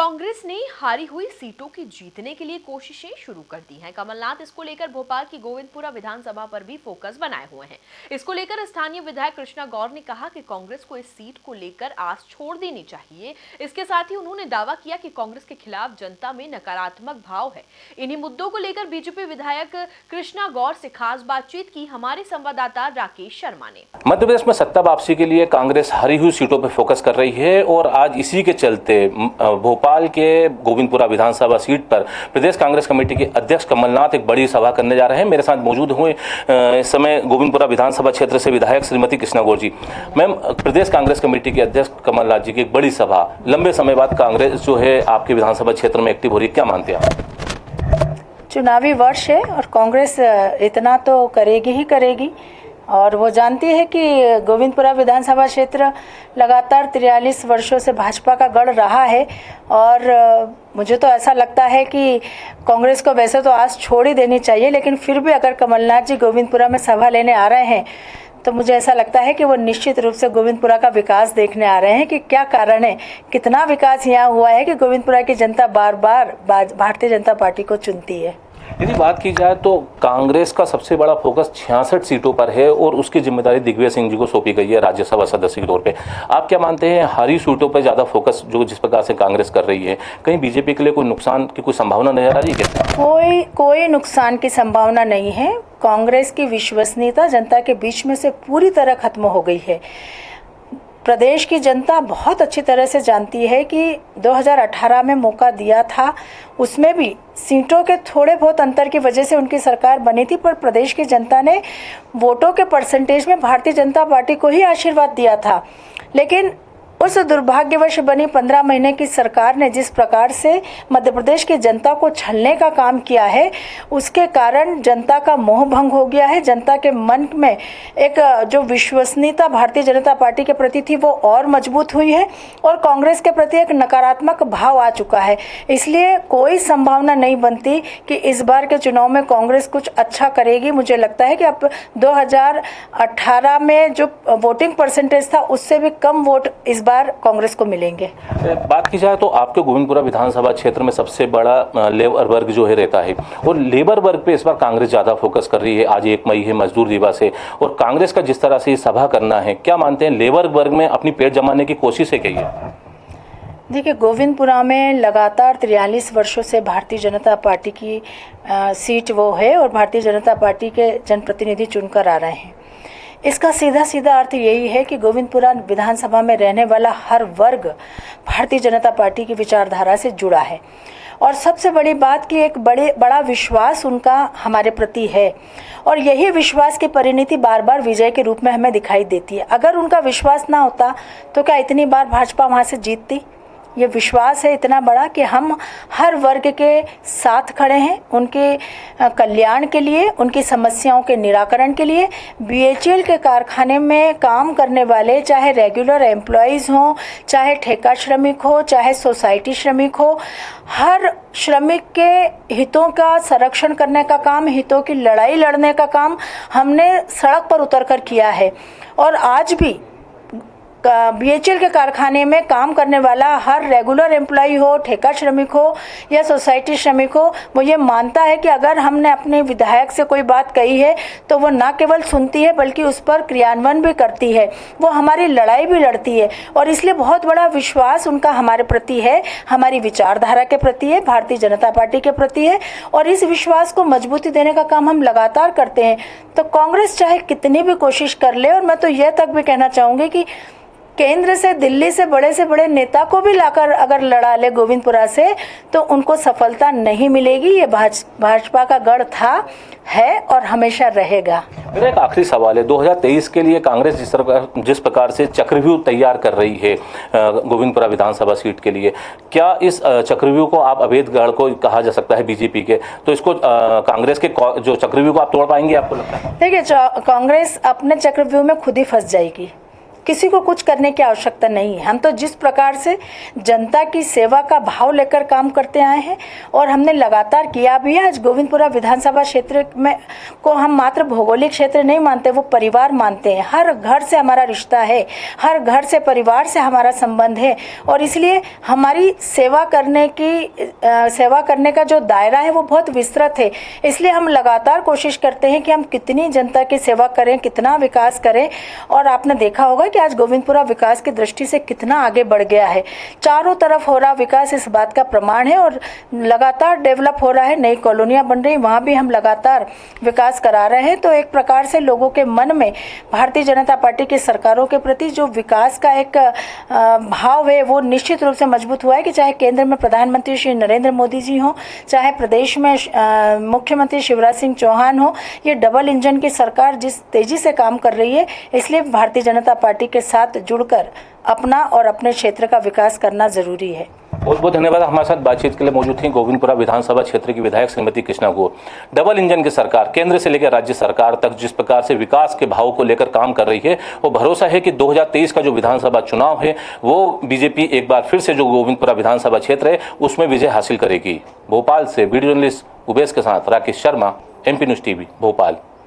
कांग्रेस ने हारी हुई सीटों की जीतने के लिए कोशिशें शुरू कर दी हैं। कमलनाथ इसको लेकर भोपाल की गोविंदपुरा विधानसभा पर भी फोकस बनाए हुए हैं। इसको लेकर स्थानीय विधायक कृष्णा गौर ने कहा कि कांग्रेस को इस सीट को लेकर आस छोड़ देनी चाहिए। इसके साथ ही उन्होंने दावा किया कि कांग्रेस के खिलाफ जनता में नकारात्मक भाव है। इन्हीं मुद्दों को लेकर बीजेपी विधायक कृष्णा गौर से खास बातचीत की हमारे संवाददाता राकेश शर्मा ने। मध्य प्रदेश में सत्ता वापसी के लिए कांग्रेस हारी हुई सीटों पर फोकस कर रही है और आज इसी के चलते भोपाल के गोविंदपुरा विधानसभा सीट पर प्रदेश कांग्रेस कमेटी के अध्यक्ष कमलनाथ एक बड़ी सभा करने जा रहे हैं। मेरे साथ मौजूद हुए इस समय गोविंदपुरा विधानसभा क्षेत्र से विधायक श्रीमती कृष्णा गौर जी। मैम, प्रदेश कांग्रेस कमेटी के अध्यक्ष कमलनाथ जी की एक बड़ी सभा, लंबे समय बाद कांग्रेस जो है आपके विधानसभा क्षेत्र में एक्टिव हो रही है, क्या मानते हैं आप? चुनावी वर्ष है और कांग्रेस इतना तो करेगी ही करेगी और वो जानती है कि गोविंदपुरा विधानसभा क्षेत्र लगातार 43 वर्षों से भाजपा का गढ़ रहा है और मुझे तो ऐसा लगता है कि कांग्रेस को वैसे तो आस छोड़ ही देनी चाहिए, लेकिन फिर भी अगर कमलनाथ जी गोविंदपुरा में सभा लेने आ रहे हैं तो मुझे ऐसा लगता है कि वो निश्चित रूप से गोविंदपुरा का विकास देखने आ रहे हैं कि क्या कारण है, कितना विकास यहाँ हुआ है कि गोविंदपुरा की जनता बार बार भारतीय जनता पार्टी को चुनती है। यदि बात की जाए तो कांग्रेस का सबसे बड़ा फोकस 66 सीटों पर है और उसकी जिम्मेदारी दिग्विजय सिंह जी को सौंपी गई है राज्यसभा सदस्य के तौर पे। आप क्या मानते हैं, हारी सीटों पर ज़्यादा फोकस जो जिस प्रकार से कांग्रेस कर रही है, कहीं बीजेपी के लिए कोई नुकसान की कोई संभावना नजर आ रही है क्या? कोई नुकसान की संभावना नहीं है। कांग्रेस की विश्वसनीयता जनता के बीच में से पूरी तरह खत्म हो गई है। प्रदेश की जनता बहुत अच्छी तरह से जानती है कि 2018 में मौका दिया था, उसमें भी सीटों के थोड़े बहुत अंतर की वजह से उनकी सरकार बनी थी, पर प्रदेश की जनता ने वोटों के परसेंटेज में भारतीय जनता पार्टी को ही आशीर्वाद दिया था। लेकिन उस दुर्भाग्यवश बनी 15 महीने की सरकार ने जिस प्रकार से मध्य प्रदेश की जनता को छलने का काम किया है, उसके कारण जनता का मोह भंग हो गया है। जनता के मन में एक जो विश्वसनीयता भारतीय जनता पार्टी के प्रति थी वो और मजबूत हुई है और कांग्रेस के प्रति एक नकारात्मक भाव आ चुका है। इसलिए कोई संभावना नहीं बनती कि इस बार के चुनाव में कांग्रेस कुछ अच्छा करेगी। मुझे लगता है कि अब 2018 में जो वोटिंग परसेंटेज था उससे भी कम वोट इस बार कांग्रेस को मिलेंगे। बात की जाए तो आपके गोविंदपुरा विधानसभा क्षेत्र में सबसे बड़ा लेबर वर्ग जो है रहता है और लेबर वर्ग पे इस बार कांग्रेस ज्यादा फोकस कर रही है। आज 1 मई है, मजदूर दिवस है और कांग्रेस का जिस तरह से सभा करना है, क्या मानते हैं लेबर वर्ग में अपनी पेट जमाने की कोशिश है क्या ये? देखिए, गोविंदपुरा में लगातार 43 वर्षों से भारतीय जनता पार्टी की सीट वो है और भारतीय जनता पार्टी के जनप्रतिनिधि चुनकर आ रहे हैं। इसका सीधा सीधा अर्थ यही है कि गोविंदपुरा विधानसभा में रहने वाला हर वर्ग भारतीय जनता पार्टी की विचारधारा से जुड़ा है और सबसे बड़ी बात कि एक बड़ा विश्वास उनका हमारे प्रति है और यही विश्वास की परिणति बार बार विजय के रूप में हमें दिखाई देती है। अगर उनका विश्वास ना होता तो क्या इतनी बार भाजपा वहाँ से जीतती? ये विश्वास है इतना बड़ा कि हम हर वर्ग के साथ खड़े हैं, उनके कल्याण के लिए, उनकी समस्याओं के निराकरण के लिए। बीएचईएल के कारखाने में काम करने वाले चाहे रेगुलर एम्प्लॉयज़ हों, चाहे ठेका श्रमिक हो, चाहे सोसाइटी श्रमिक हो, हर श्रमिक के हितों का संरक्षण करने का काम, हितों की लड़ाई लड़ने का काम हमने सड़क पर उतरकर किया है। और आज भी बीएचईएल के कारखाने में काम करने वाला हर रेगुलर एम्प्लॉय हो, ठेका श्रमिक हो या सोसाइटी श्रमिक हो, वो ये मानता है कि अगर हमने अपने विधायक से कोई बात कही है तो वो न केवल सुनती है बल्कि उस पर क्रियान्वयन भी करती है, वो हमारी लड़ाई भी लड़ती है। और इसलिए बहुत बड़ा विश्वास उनका हमारे प्रति है, हमारी विचारधारा के प्रति है, भारतीय जनता पार्टी के प्रति है और इस विश्वास को मजबूती देने का काम हम लगातार करते हैं। तो कांग्रेस चाहे कितनी भी कोशिश कर ले, और मैं तो यह तक भी कहना चाहूँगी कि केंद्र से, दिल्ली से बड़े नेता को भी लाकर अगर लड़ा ले गोविंदपुरा से तो उनको सफलता नहीं मिलेगी। ये भाजपा का गढ़ था, है और हमेशा रहेगा। मेरा एक आखिरी सवाल है, 2023 के लिए कांग्रेस जिस प्रकार से चक्रव्यूह तैयार कर रही है गोविंदपुरा विधानसभा सीट के लिए, क्या इस चक्रव्यूह को आप अवैध गढ़ को कहा जा सकता है बीजेपी के, तो इसको कांग्रेस के जो चक्रव्यूह को आप तोड़ पाएंगे, आपको लगता है? देखिए, कांग्रेस अपने चक्रव्यूह में खुद ही फंस जाएगी। किसी को कुछ करने की आवश्यकता नहीं है। हम तो जिस प्रकार से जनता की सेवा का भाव लेकर काम करते आए हैं और हमने लगातार किया भी है। आज गोविंदपुरा विधानसभा क्षेत्र में को हम मात्र भौगोलिक क्षेत्र नहीं मानते, वो परिवार मानते हैं। हर घर से हमारा रिश्ता है, हर घर से परिवार से हमारा संबंध है और इसलिए हमारी सेवा करने का जो दायरा है वो बहुत विस्तृत है। इसलिए हम लगातार कोशिश करते हैं कि हम कितनी जनता की सेवा करें, कितना विकास करें। और आपने देखा होगा कि आज गोविंदपुरा विकास की दृष्टि से कितना आगे बढ़ गया है। चारों तरफ हो रहा विकास इस बात का प्रमाण है और लगातार डेवलप हो रहा है। नई कॉलोनियां बन रही, वहाँ भी हम लगातार विकास करा रहे हैं। तो एक प्रकार से लोगों के मन में भारतीय जनता पार्टी की सरकारों के प्रति जो विकास का एक भाव है वो निश्चित रूप से मजबूत हुआ है कि चाहे केंद्र में प्रधानमंत्री श्री नरेंद्र मोदी जी हो, चाहे प्रदेश में मुख्यमंत्री शिवराज सिंह चौहान हो। ये डबल इंजन की सरकार जिस तेजी से काम कर रही है, इसलिए भारतीय जनता पार्टी के साथ जुड़कर अपना और अपने क्षेत्र का विकास करना जरूरी है। बहुत बहुत धन्यवाद। हमारे साथ बातचीत के लिए मौजूद थी गोविंदपुरा विधानसभा क्षेत्र की विधायक श्रीमती कृष्णा गौर। डबल इंजन की सरकार केंद्र से लेकर राज्य सरकार तक जिस प्रकार से विकास के भाव को लेकर काम कर रही है, वो भरोसा है कि 2023 का जो विधानसभा चुनाव है वो बीजेपी एक बार फिर से जो गोविंदपुरा विधानसभा क्षेत्र है उसमें विजय हासिल करेगी। भोपाल से वीडियो जर्नलिस्ट उबेश के साथ Rakesh Sharma, MP news TV, Bhopal.